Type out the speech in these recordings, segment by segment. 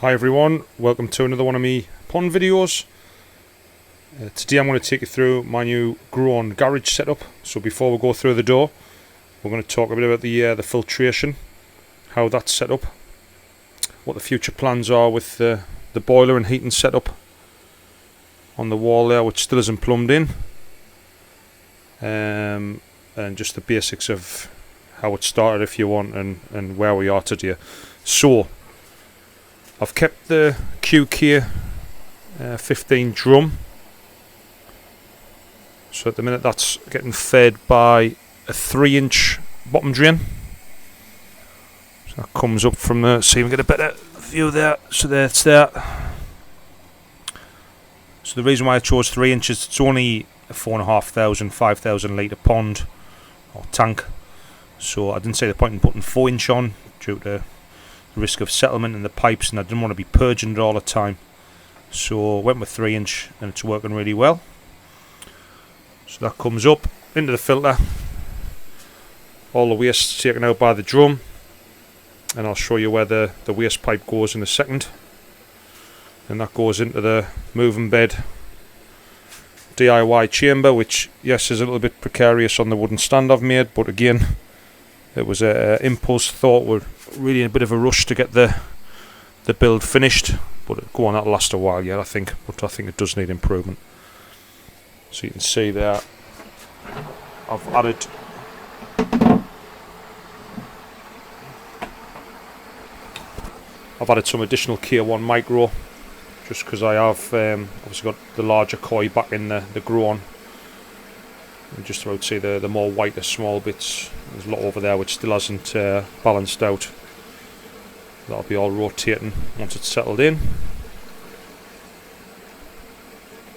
Hi everyone, welcome to another one of me pond videos. Today I'm going to take you through my new grown garage setup. So before we go through the door, we're going to talk a bit about the filtration, how that's set up, what the future plans are with the boiler and heating setup on the wall there, which still isn't plumbed in, and just the basics of how it started if you want, and where we are today. So I've kept the QK 15 drum. So at the minute that's getting fed by a 3-inch bottom drain. So that comes up from the, see if we can get a better view there. So there it's there. So the reason why I chose 3 inches, it's only a 4,500, 5,000 litre pond or tank. So I didn't see the point in putting 4-inch on due to the risk of settlement in the pipes, and I didn't want to be purging it all the time. So I went with 3-inch and it's working really well. So that comes up into the filter. All the waste is taken out by the drum, and I'll show you where the waste pipe goes in a second. And that goes into the moving bed DIY chamber, which yes is a little bit precarious on the wooden stand I've made, but again it was an impulse thought. We're really in a bit of a rush to get the build finished, but go on, that'll last a while yet I think, but I think it does need improvement. So you can see there I've added some additional K1 micro, just because I have obviously got the larger koi back in the grown. You just about see the more whiter small bits. There's a lot over there which still hasn't balanced out. That'll be all rotating once it's settled in,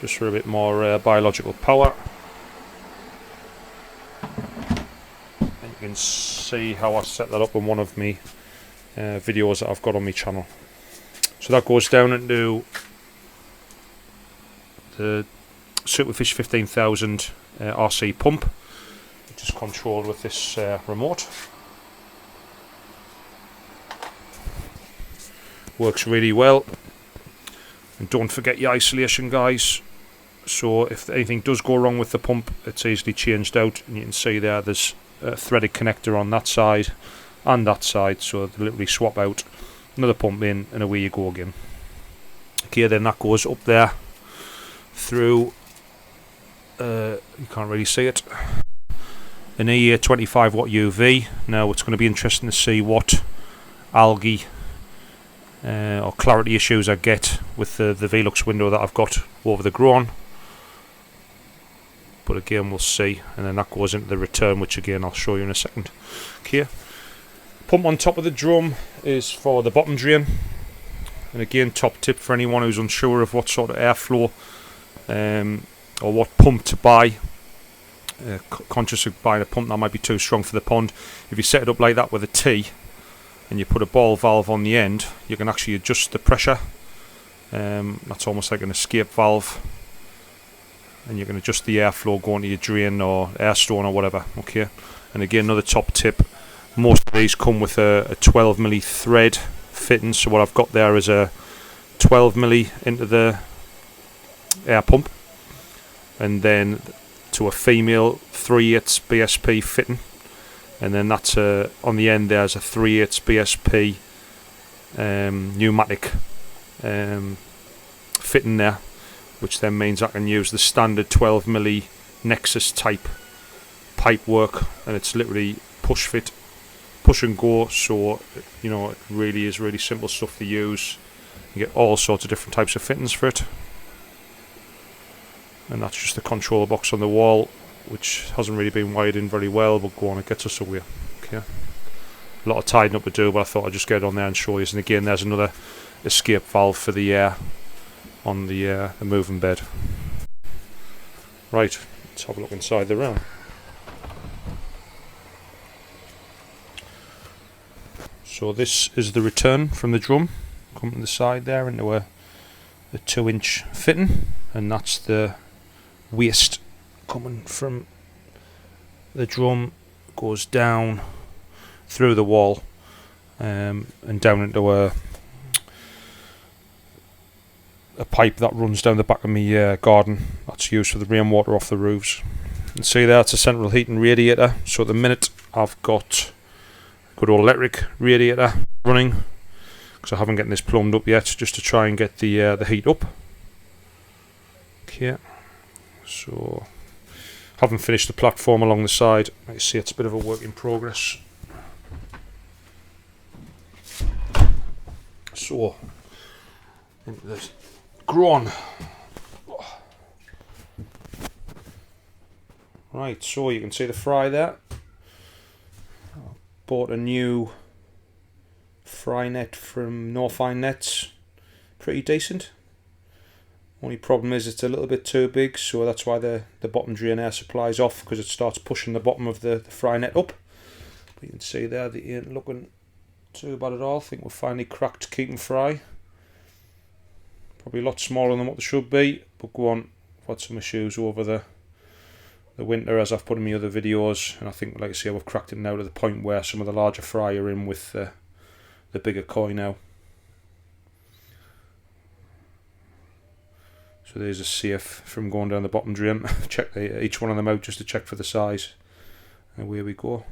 just for a bit more biological power. And you can see how I set that up in one of my videos that I've got on my channel. So that goes down into the Superfish 15,000 RC pump, which is controlled with this remote. Works really well, and don't forget your isolation, guys. So if anything does go wrong with the pump, it's easily changed out, and you can see there's a threaded connector on that side and that side, so they literally swap out, another pump in, and away you go again. Okay, then that goes up there through you can't really see it, an EA 25 watt UV. Now it's going to be interesting to see what algae or clarity issues I get with the Velux window that I've got over the grown, but again we'll see. And then that goes into the return, which again I'll show you in a second. Okay, pump on top of the drum is for the bottom drain, and again, top tip for anyone who's unsure of what sort of airflow or what pump to buy, conscious of buying a pump that might be too strong for the pond. If you set it up like that with a T and you put a ball valve on the end, you can actually adjust the pressure. That's almost like an escape valve, and you can adjust the airflow going to your drain or air stone or whatever. Okay, and again, another top tip, most of these come with a 12mm thread fitting. So what I've got there is a 12mm into the air pump, and then to a female 3/8 BSP fitting, and then that's on the end there's a 3/8 BSP pneumatic fitting there, which then means I can use the standard 12mm Nexus type pipe work, and it's literally push fit, push and go. So you know, it really is really simple stuff to use. You get all sorts of different types of fittings for it. And that's just the control box on the wall, which hasn't really been wired in very well, but go on, it gets us away. Okay, a lot of tidying up to do, but I thought I'd just get it on there and show you. And again, there's another escape valve for the air on the moving bed. Right, let's have a look inside the room. So this is the return from the drum, coming to the side there into a 2-inch fitting, and that's the waste coming from the drum, goes down through the wall and down into a pipe that runs down the back of my garden. That's used for the rainwater off the roofs. You can see there, it's a central heating radiator. So at the minute I've got a good old electric radiator running, because I haven't gotten this plumbed up yet, just to try and get the heat up. Okay, so haven't finished the platform along the side. Like you see, it's a bit of a work in progress. So into this grown. Right, so you can see the fry there. I bought a new fry net from No Fine Nets. Pretty decent. Only problem is it's a little bit too big, so that's why the bottom drain air supply is off, because it starts pushing the bottom of the fry net up. But you can see there, they ain't looking too bad at all. I think we've finally cracked keep and fry. Probably a lot smaller than what they should be, but go on. I've had some issues over the winter, as I've put in my other videos, and I think, like I say, we've cracked it now to the point where some of the larger fry are in with the bigger koi now. So there's a safe from going down the bottom drain. Check each one of them out just to check for the size. And away we go.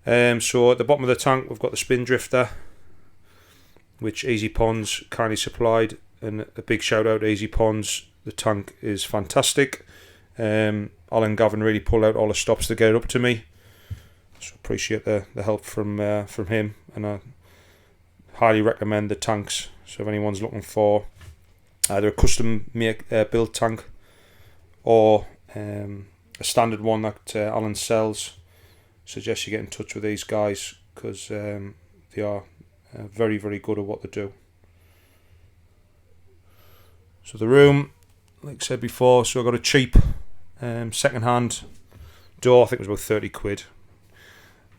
So at the bottom of the tank we've got the spin drifter, which Easy Ponds kindly supplied, and a big shout out to Easy Ponds. The tank is fantastic. Alan Gavin really pulled out all the stops to get it up to me, so appreciate the help from him, and I highly recommend the tanks. So if anyone's looking for either a custom make build tank or a standard one that Alan sells, suggest you get in touch with these guys, because they are very, very good at what they do. So the room, like I said before, so I got a cheap second-hand door. I think it was about 30 quid.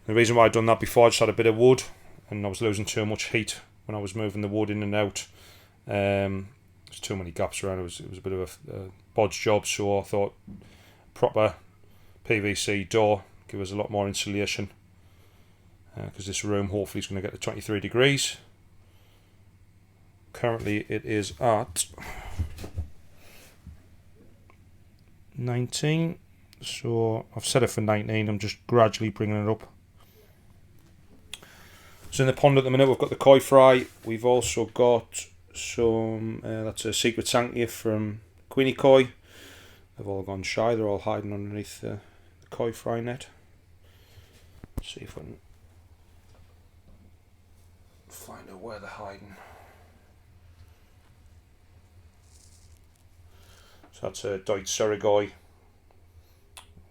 The reason why I'd done that before, I just had a bit of wood and I was losing too much heat when I was moving the wood in and out. There's too many gaps around. It was a bit of a bodge job, so I thought proper PVC door give us a lot more insulation, because this room hopefully is going to get to 23 degrees. Currently it is at 19, so I've set it for 19. I'm just gradually bringing it up. So in the pond at the minute we've got the koi fry. We've also got some that's a secret sanctuary from Queenie Koi. They've all gone shy, they're all hiding underneath the koi fry net. Let's see if I can find out where they're hiding. So that's a Deutsch Surigoi.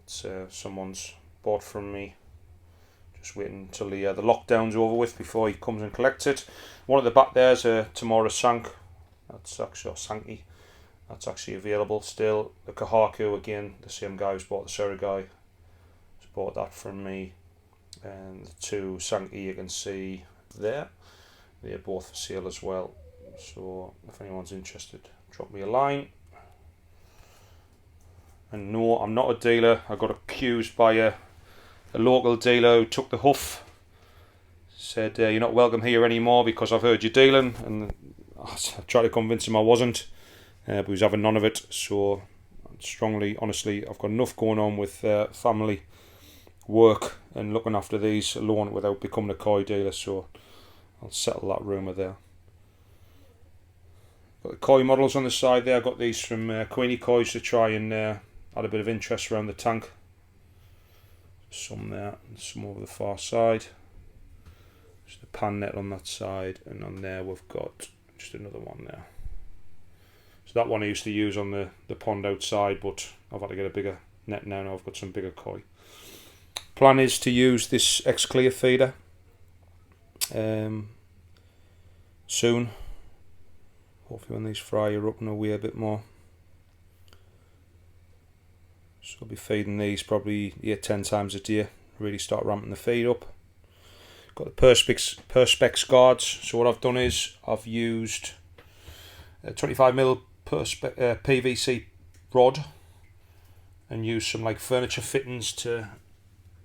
It's someone's bought from me. Just waiting until the lockdown's over with before he comes and collects it. One at the back there's a Tamora Sank. That's actually, or Sankey. That's actually available still. The Kahaku, again, the same guy who's bought the Surigoi has bought that from me. And the two Sankey you can see there. They're both for sale as well. So if anyone's interested, drop me a line. And no, I'm not a dealer. I got accused by a local dealer who took the hoof. Said, you're not welcome here anymore because I've heard you dealing. And I tried to convince him I wasn't. But he was having none of it. So strongly, honestly, I've got enough going on with family, work and looking after these alone without becoming a koi dealer. So I'll settle that rumour there. Got the koi models on the side there. I got these from Queenie Koi to try and add a bit of interest around the tank. Some there and some over the far side. Just a pan net on that side, and on there we've got just another one there. So that one I used to use on the pond outside, but I've had to get a bigger net now. I've got some bigger koi. Plan is to use this Xclear feeder soon. Hopefully when these fry are up and away a bit more. So I'll be feeding these probably 8-10 times a day. Really start ramping the feed up. Got the Perspex guards. So what I've done is I've used a 25mm PVC rod and used some like furniture fittings to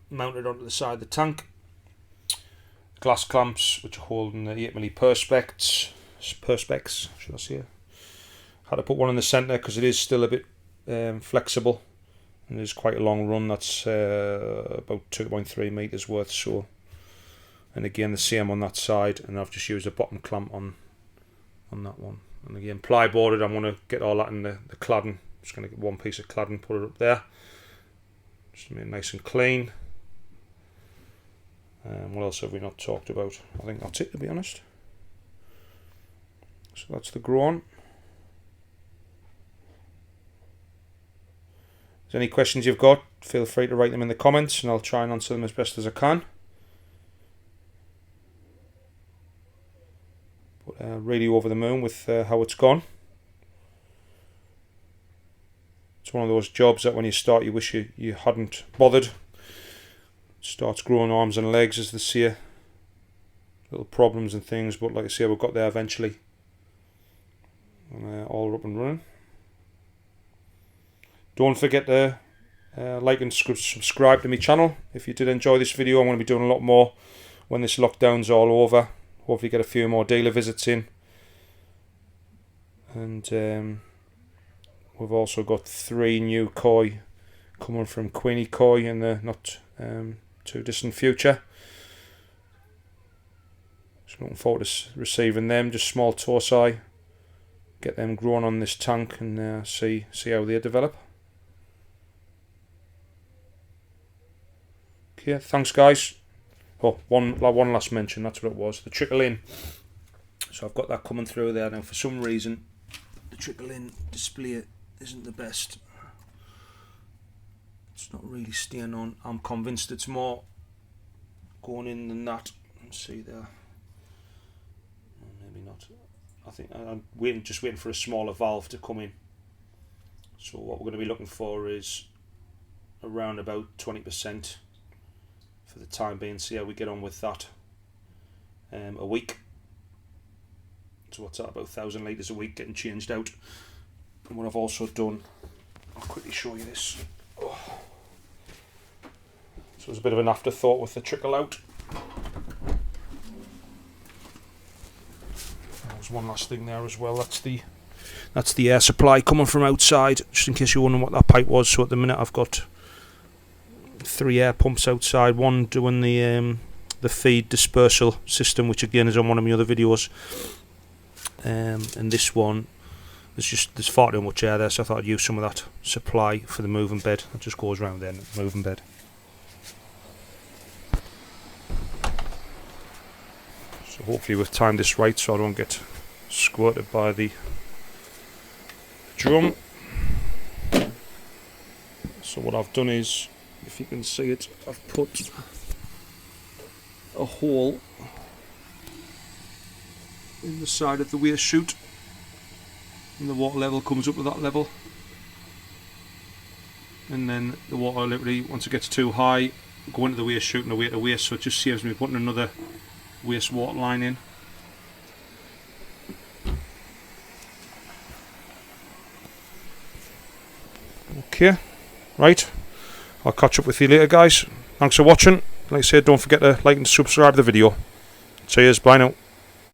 mount it onto the side of the tank. Glass clamps which are holding the 8mm Perspex, should I say, Had to put one in the centre because it is still a bit flexible, and there's quite a long run. That's about 2.3 metres worth. So, and again the same on that side, and I've just used a bottom clamp on that one. And again, ply boarded. I'm going to get all that in the cladding. Just going to get one piece of cladding, put it up there, just to make it nice and clean. What else have we not talked about? I think that's it, to be honest. So that's the groin. If there's any questions you've got, feel free to write them in the comments, and I'll try and answer them as best as I can. But really over the moon with how it's gone. It's one of those jobs that when you start you wish you hadn't bothered. It starts growing arms and legs, as they say. Little problems and things, but like I say, we got there eventually. And all up and running. Don't forget to like and subscribe to my channel. If you did enjoy this video, I'm going to be doing a lot more when this lockdown's all over. Hopefully get a few more dealer visits in. And we've also got 3 new koi coming from Queenie Koi in the not too distant future. So looking forward to receiving them, just small torsi. Get them growing on this tank and see how they develop. Okay, thanks guys. Oh, one last mention, that's what it was, the trickle in. So I've got that coming through there now. For some reason the trickle in display isn't the best. It's not really staying on. I'm convinced it's more going in than that. Let's see there. Maybe not. I think I'm just waiting for a smaller valve to come in. So what we're going to be looking for is around about 20% for the time being. See how we get on with that. A week. So what's that? About 1,000 litres a week getting changed out. And what I've also done, I'll quickly show you this. Oh. So there's a bit of an afterthought with the trickle out. There's one last thing there as well. That's the air supply coming from outside, just in case you're wondering what that pipe was. So at the minute I've got 3 air pumps outside, one doing the feed dispersal system, which again is on one of my other videos, and this one there's far too much air there, so I thought I'd use some of that supply for the moving bed. It just goes around there in the moving bed. So hopefully we've timed this right so I don't get squirted by the drum. So what I've done is, if you can see it, I've put a hole in the side of the waste chute, and the water level comes up to that level, and then the water literally, once it gets too high, go into the waste chute and away to waste. So it just saves me putting another waste water line in. Okay, right, I'll catch up with you later guys. Thanks for watching. Like I said, don't forget to like and subscribe to the video. Cheers, bye now.